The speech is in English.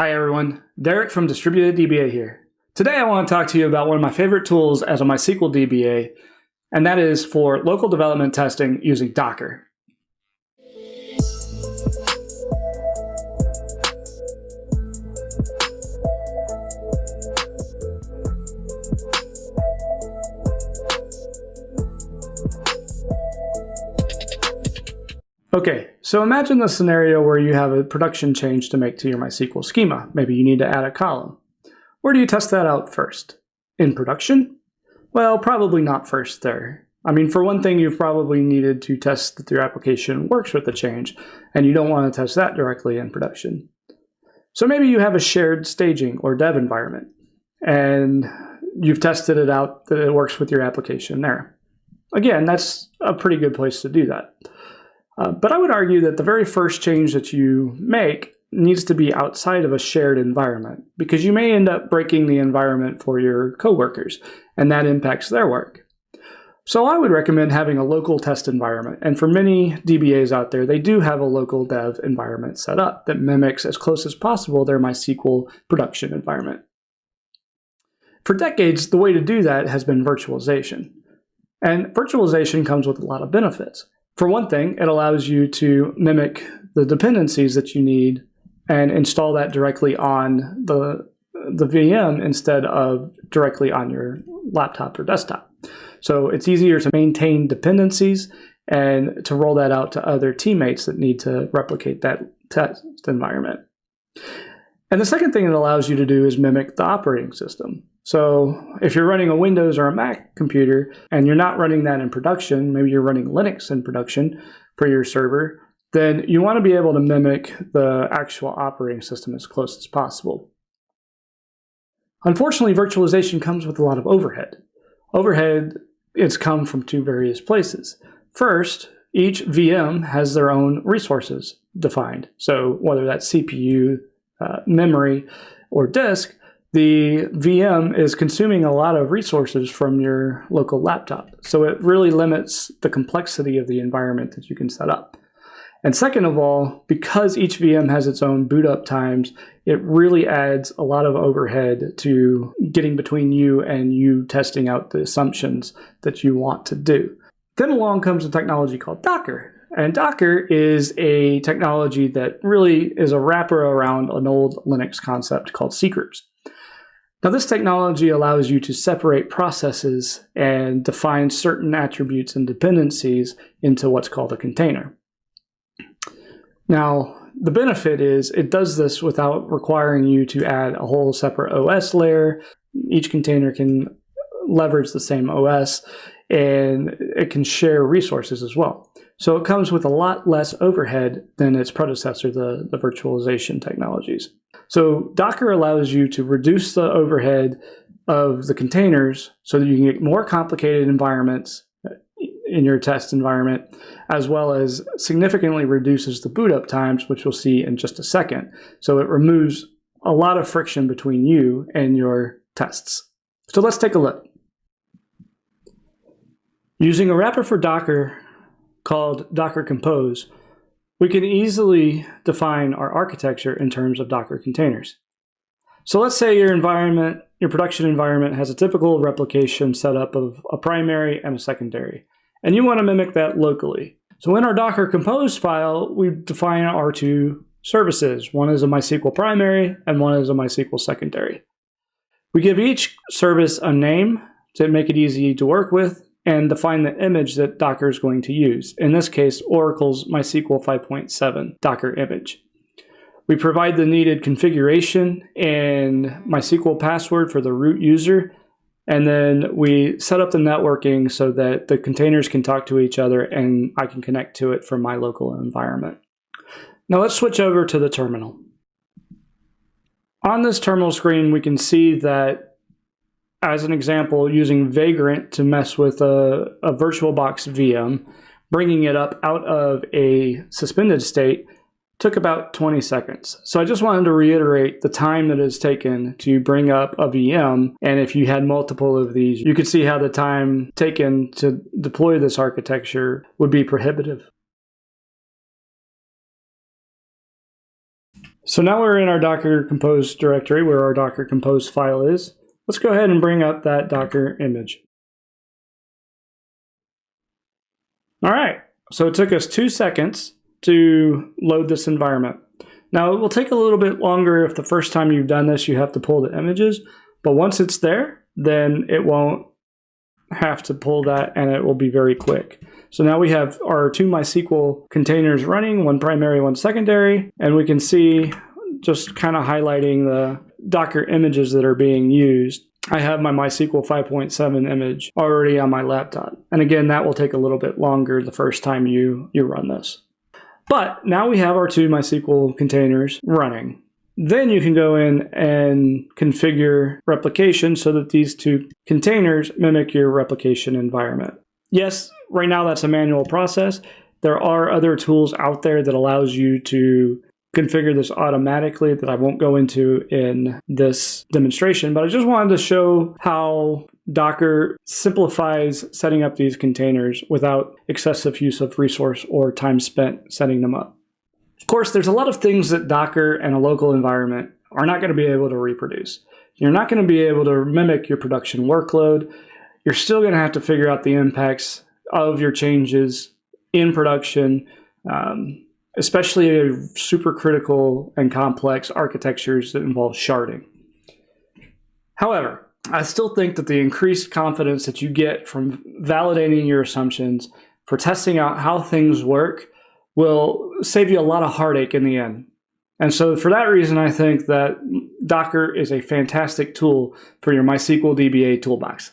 Hi everyone, Derek from Distributed DBA here. Today I want to talk to you about one of my favorite tools as a MySQL DBA, and that is for local development testing using Docker. Okay, so imagine the scenario where you have a production change to make to your MySQL schema. Maybe you need to add a column. Where do you test that out first? In production? Well, probably not first there. For one thing, you've probably needed to test that your application works with the change, and you don't want to test that directly in production. So maybe you have a shared staging or dev environment, and you've tested it out that it works with your application there. Again, that's a pretty good place to do that. But I would argue that the very first change that you make needs to be outside of a shared environment, because you may end up breaking the environment for your coworkers, and that impacts their work. So I would recommend having a local test environment, and for many DBAs out there, they do have a local dev environment set up that mimics as close as possible their MySQL production environment. For decades, the way to do that has been virtualization. And virtualization comes with a lot of benefits. For one thing, it allows you to mimic the dependencies that you need and install that directly on the VM instead of directly on your laptop or desktop. So it's easier to maintain dependencies and to roll that out to other teammates that need to replicate that test environment. And the second thing it allows you to do is mimic the operating system. So if you're running a Windows or a Mac computer and you're not running that in production, maybe you're running Linux in production for your server, then you want to be able to mimic the actual operating system as close as possible. Unfortunately, virtualization comes with a lot of overhead. Overhead is come from two various places. First, each VM has their own resources defined. So whether that's CPU, memory, or disk, the VM is consuming a lot of resources from your local laptop. So it really limits the complexity of the environment that you can set up. And second of all, because each VM has its own boot up times, it really adds a lot of overhead to getting between you and you testing out the assumptions that you want to do. Then along comes a technology called Docker. And Docker is a technology that really is a wrapper around an old Linux concept called secrets. Now, this technology allows you to separate processes and define certain attributes and dependencies into what's called a container. Now, the benefit is it does this without requiring you to add a whole separate OS layer. Each container can leverage the same OS, and it can share resources as well. So it comes with a lot less overhead than its predecessor, the virtualization technologies. So Docker allows you to reduce the overhead of the containers so that you can get more complicated environments in your test environment, as well as significantly reduces the boot up times, which we'll see in just a second. So it removes a lot of friction between you and your tests. So let's take a look. Using a wrapper for Docker called Docker Compose, we can easily define our architecture in terms of Docker containers. So let's say your production environment has a typical replication setup of a primary and a secondary, and you want to mimic that locally. So in our Docker Compose file, we define our two services. One is a MySQL primary and one is a MySQL secondary. We give each service a name to make it easy to work with, and define the image that Docker is going to use. In this case, Oracle's MySQL 5.7 Docker image. We provide the needed configuration and MySQL password for the root user, and then we set up the networking so that the containers can talk to each other and I can connect to it from my local environment. Now let's switch over to the terminal. On this terminal screen, we can see that, as an example, using Vagrant to mess with a VirtualBox VM, bringing it up out of a suspended state took about 20 seconds. So I just wanted to reiterate the time that it's taken to bring up a VM. And if you had multiple of these, you could see how the time taken to deploy this architecture would be prohibitive. So now we're in our Docker Compose directory where our Docker Compose file is. Let's go ahead and bring up that Docker image. All right, so it took us 2 seconds to load this environment. Now it will take a little bit longer if the first time you've done this you have to pull the images, but once it's there, then it won't have to pull that and it will be very quick. So now we have our 2 MySQL containers running, one primary, one secondary, and we can see just kind of highlighting the Docker images that are being used. I have my MySQL 5.7 image already on my laptop. And again, that will take a little bit longer the first time you run this. But now we have our 2 MySQL containers running. Then you can go in and configure replication so that these 2 containers mimic your replication environment. Yes, right now that's a manual process. There are other tools out there that allows you to configure this automatically that I won't go into in this demonstration, but I just wanted to show how Docker simplifies setting up these containers without excessive use of resource or time spent setting them up. Of course, there's a lot of things that Docker and a local environment are not going to be able to reproduce. You're not going to be able to mimic your production workload. You're still going to have to figure out the impacts of your changes in production, especially super critical and complex architectures that involve sharding. However, I still think that the increased confidence that you get from validating your assumptions, for testing out how things work, will save you a lot of heartache in the end. And so for that reason, I think that Docker is a fantastic tool for your MySQL DBA toolbox.